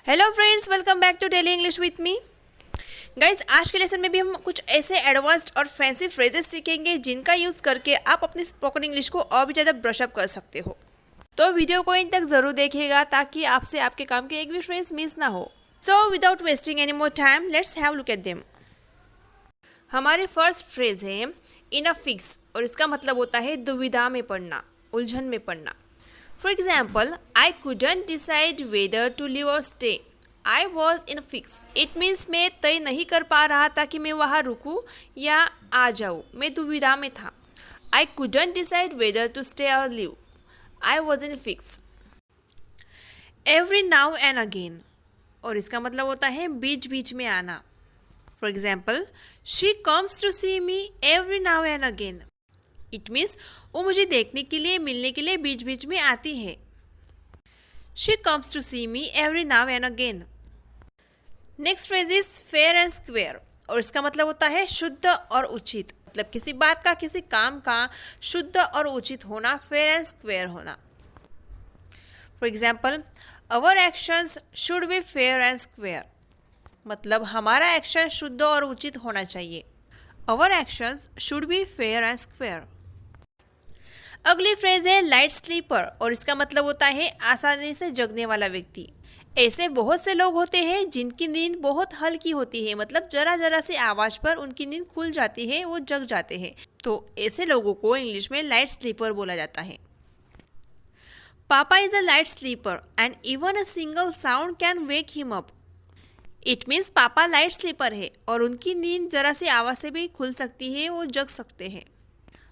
Hello friends, welcome back to daily English with me. Guys, आज के lesson में भी हम कुछ ऐसे एडवांस्ड और फैंसी फ्रेजेस सीखेंगे जिनका यूज़ करके आप अपनी स्पोकन इंग्लिश को और भी ज़्यादा ब्रशअप कर सकते हो। तो वीडियो को इन तक ज़रूर देखिएगा ताकि आपसे आपके काम के एक भी फ्रेज मिस ना हो। So without wasting any more time, let's have look at them. हमारे फर्स्ट फ्रेज है इन अ फिक्स, और इसका मतलब होता है दुविधा में पड़ना, उलझन में पड़ना। For example, I couldn't decide whether to leave or stay. I was in a fix. It means मैं तय नहीं कर पा रहा था कि मैं वहाँ रुकूं या आ जाऊँ। मैं दुविधा में था। I couldn't decide whether to stay or leave. I was in a fix. Every now and again, और इसका मतलब होता है बीच बीच में आना। For example, she comes to see me every now and again. It means वो मुझे देखने के लिए, मिलने के लिए बीच बीच में आती है। She comes to see me every now and again. Next phrase is fair and square, और इसका मतलब होता है शुद्ध और उचित। मतलब किसी बात का, किसी काम का शुद्ध और उचित होना, फेयर एंड स्क्वेयर होना। For example, our actions should be fair and square. मतलब हमारा एक्शन शुद्ध और उचित होना चाहिए। Our actions should be fair and square. अगली फ्रेज है लाइट स्लीपर, और इसका मतलब होता है आसानी से जगने वाला व्यक्ति। ऐसे बहुत से लोग होते हैं जिनकी नींद बहुत हल्की होती है, मतलब जरा जरा सी आवाज़ पर उनकी नींद खुल जाती है, वो जग जाते हैं। तो ऐसे लोगों को इंग्लिश में लाइट स्लीपर बोला जाता है। Papa is a light sleeper and even a single sound can wake him up. It means papa light sleeper है और उनकी नींद जरा सी आवाज़ से भी खुल सकती है, वो जग सकते हैं।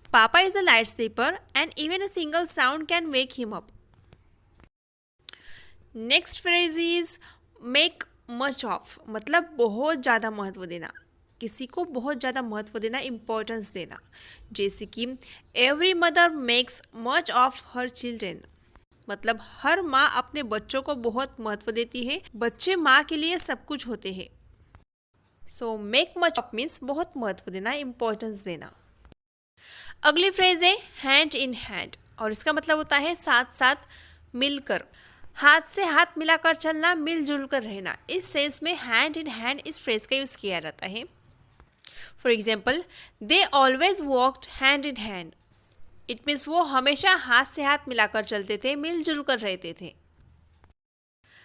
Papa is a light sleeper and even a single sound can wake him up. Next phrase is make much of, मतलब बहुत ज़्यादा महत्व देना, किसी को बहुत ज़्यादा महत्व देना, इम्पोर्टेंस देना। जैसे कि every mother makes much of her children, मतलब हर माँ अपने बच्चों को बहुत महत्व देती है, बच्चे माँ के लिए सब कुछ होते हैं। So make much of means बहुत महत्व देना, इम्पोर्टेंस देना। अगली फ्रेज है हैंड इन हैंड, और इसका मतलब होता है साथ साथ मिलकर, हाथ से हाथ मिलाकर चलना, मिलजुल कर रहना। इस सेंस में हैंड इन हैंड इस फ्रेज का यूज़ किया जाता है। For example, they always walked hand in hand. It means वो हमेशा हाथ से हाथ मिलाकर चलते थे, मिलजुल कर रहते थे।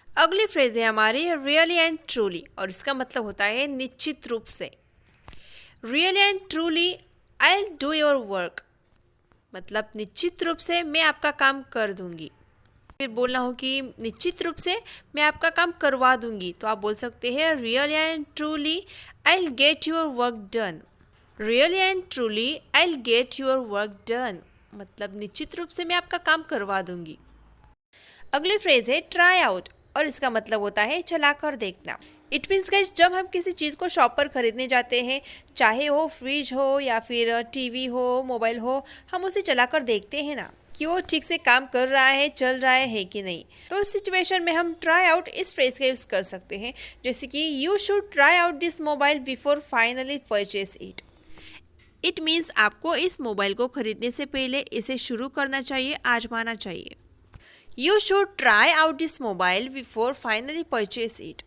अगली फ्रेज है हमारी रियली एंड ट्रूली, और इसका मतलब होता है निश्चित रूप से। Really and truly I'll do your work, मतलब निश्चित रूप से मैं आपका काम कर दूंगी। फिर बोलना हो कि निश्चित रूप से मैं आपका काम करवा दूंगी, तो आप बोल सकते हैं really and truly I'll get your work done. Really and truly I'll get your work done, मतलब निश्चित रूप से मैं आपका काम करवा दूंगी। अगली फ्रेज है ट्राई आउट, और इसका मतलब होता है चलाकर देखना। इट मीन्स गाइस, जब हम किसी चीज़ को शॉप पर खरीदने जाते हैं, चाहे वो फ्रिज हो या फिर टीवी हो, मोबाइल हो, हम उसे चलाकर देखते हैं ना कि वो ठीक से काम कर रहा है, चल रहा है कि नहीं। तो उस सिचुएशन में हम ट्राई आउट इस फ्रेज का यूज़ कर सकते हैं। जैसे कि you should try out this mobile before finally purchase it. It means आपको इस मोबाइल को खरीदने से पहले इसे शुरू करना चाहिए, आजमाना चाहिए। You should try out this mobile before finally purchase it.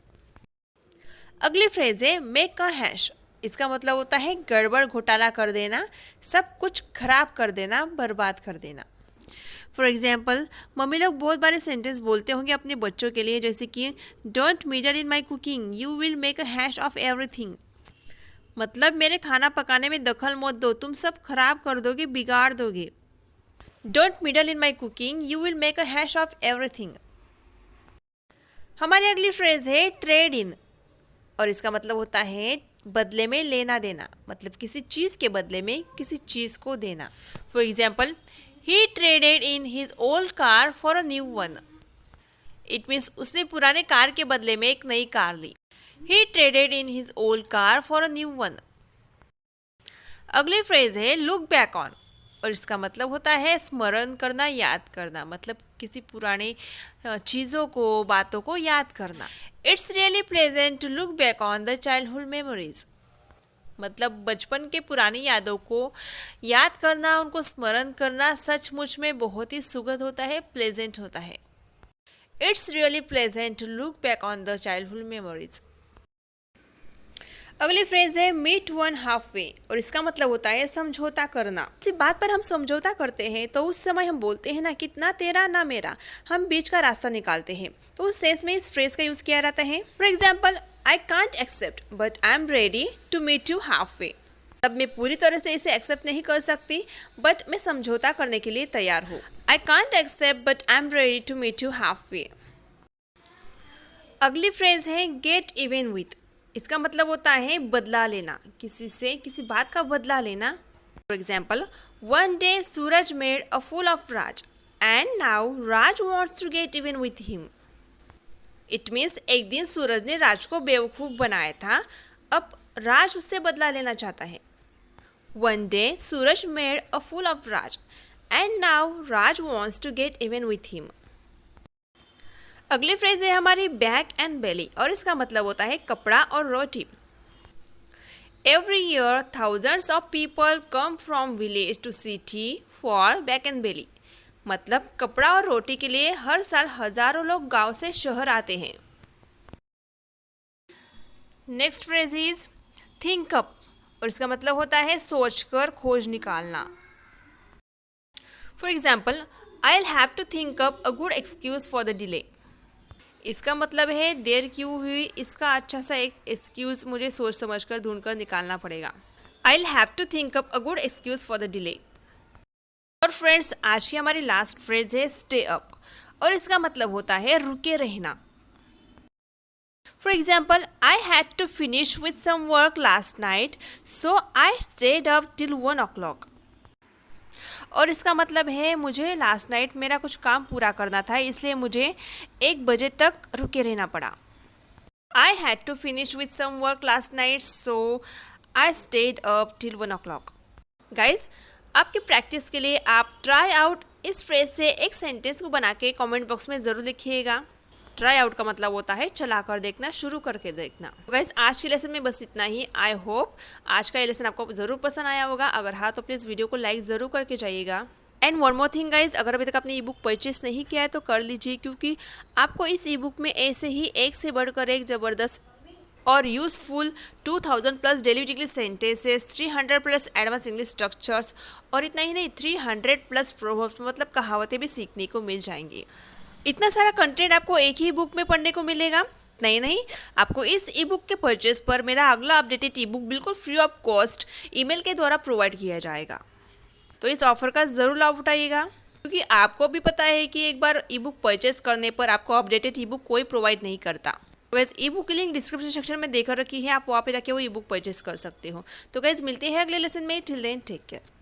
अगली फ्रेज है मेक अ हैश, इसका मतलब होता है गड़बड़ घोटाला कर देना, सब कुछ खराब कर देना, बर्बाद कर देना। फॉर एग्जाम्पल, मम्मी लोग बहुत बारे सेंटेंस बोलते होंगे अपने बच्चों के लिए, जैसे कि don't middle in my cooking, you will make a hash of everything. मतलब मेरे खाना पकाने में दखल मत दो, तुम सब खराब कर दोगे, बिगाड़ दोगे। Don't middle in my cooking, you will make a hash of everything. हमारी अगली फ्रेज है ट्रेड इन, और इसका मतलब होता है बदले में लेना देना, मतलब किसी चीज़ के बदले में किसी चीज़ को देना। For example, he traded in his old car for a new one. It means उसने पुराने कार के बदले में एक नई कार ली। He traded in his old car for a new one. अगली फ्रेज है लुक बैक ऑन, और इसका मतलब होता है स्मरण करना, याद करना, मतलब किसी पुराने चीज़ों को, बातों को याद करना। It's really pleasant to look back on the childhood memories, मतलब बचपन के पुरानी यादों को याद करना, उनको स्मरण करना सचमुच में बहुत ही सुखद होता है, प्लेजेंट होता है। It's really pleasant to look back on the childhood memories. अगली फ्रेज है मीट वन हाफ वे, और इसका मतलब होता है समझौता करना। किसी बात पर हम समझौता करते हैं तो उस समय हम बोलते हैं ना कि ना तेरा ना मेरा, हम बीच का रास्ता निकालते हैं। तो उस सेंस में इस फ्रेज का यूज किया जाता है। For example, I can't accept but I am ready to meet you halfway. तब मैं पूरी तरह से इसे एक्सेप्ट नहीं कर सकती, बट मैं समझौता करने के लिए तैयार हूँ। I can't accept but I am ready to meet you halfway. अगली फ्रेज है गेट इवन विथ। इसका मतलब होता है बदला लेना, किसी से किसी बात का बदला लेना। For example, one day Suraj made a fool of Raj and now Raj wants to get even with him. It means एक दिन सूरज ने राज को बेवकूफ़ बनाया था, अब राज उससे बदला लेना चाहता है। One day Suraj made a fool of Raj and now Raj wants to get even with him. अगली फ्रेज है हमारी बैक एंड बेली, और इसका मतलब होता है कपड़ा और रोटी। Every year thousands of people come from village to city for back and belly. मतलब कपड़ा और रोटी के लिए हर साल हजारों लोग गांव से शहर आते हैं। Next phrase is think up, और इसका मतलब होता है सोचकर खोज निकालना। For example, I will have to think up a good excuse for the delay. इसका मतलब है देर क्यों हुई, इसका अच्छा सा एक एक्सक्यूज मुझे सोच समझकर ढूंढकर निकालना पड़ेगा। I will have to think up a good excuse for the delay. और फ्रेंड्स, आज की हमारी लास्ट फ्रेज है स्टे अप, और इसका मतलब होता है रुके रहना। For example, I had to finish with some work last night so I stayed up till 1 o'clock। और इसका मतलब है मुझे लास्ट नाइट मेरा कुछ काम पूरा करना था, इसलिए मुझे 1 बजे तक रुके रहना पड़ा। I had to finish with some work last night so I stayed up till 1 o'clock। Guys, आपकी प्रैक्टिस के लिए आप ट्राई आउट इस फ्रेज से एक सेंटेंस को बना के कॉमेंट बॉक्स में ज़रूर लिखिएगा। ट्राई आउट का मतलब होता है चला कर देखना, शुरू करके देखना। गाइस, आज के लेसन में बस इतना ही। आई होप आज का ये लेसन आपको ज़रूर पसंद आया होगा। अगर हाँ तो प्लीज़ वीडियो को लाइक ज़रूर करके जाइएगा। And one more thing guys, अगर अभी तक आपने ई बुक परचेस नहीं किया है तो कर लीजिए, क्योंकि आपको इस ई बुक में ऐसे ही एक से बढ़कर एक ज़बरदस्त और useful 2000+ daily weekly sentences, 300+ advance English structures, और इतना ही नहीं 300+ प्रोवर्ब्स मतलब कहावतें भी सीखने को मिल जाएंगी। इतना सारा कंटेंट आपको एक ही बुक में पढ़ने को मिलेगा। नहीं, आपको इस ई बुक के परचेस पर मेरा अगला अपडेटेड ई बुक बिल्कुल फ्री ऑफ कॉस्ट ईमेल के द्वारा प्रोवाइड किया जाएगा। तो इस ऑफर का ज़रूर लाभ उठाइएगा, क्योंकि आपको भी पता है कि एक बार ई बुक परचेस करने पर आपको अपडेटेड ई बुक कोई प्रोवाइड नहीं करता। वैसे ई बुक की लिंक डिस्क्रिप्शन सेक्शन में देकर रखी है, आप वहाँ पे जाके वो ई बुक परचेस कर सकते हो। तो गाइज, मिलते हैं अगले लेसन में। Till then take care.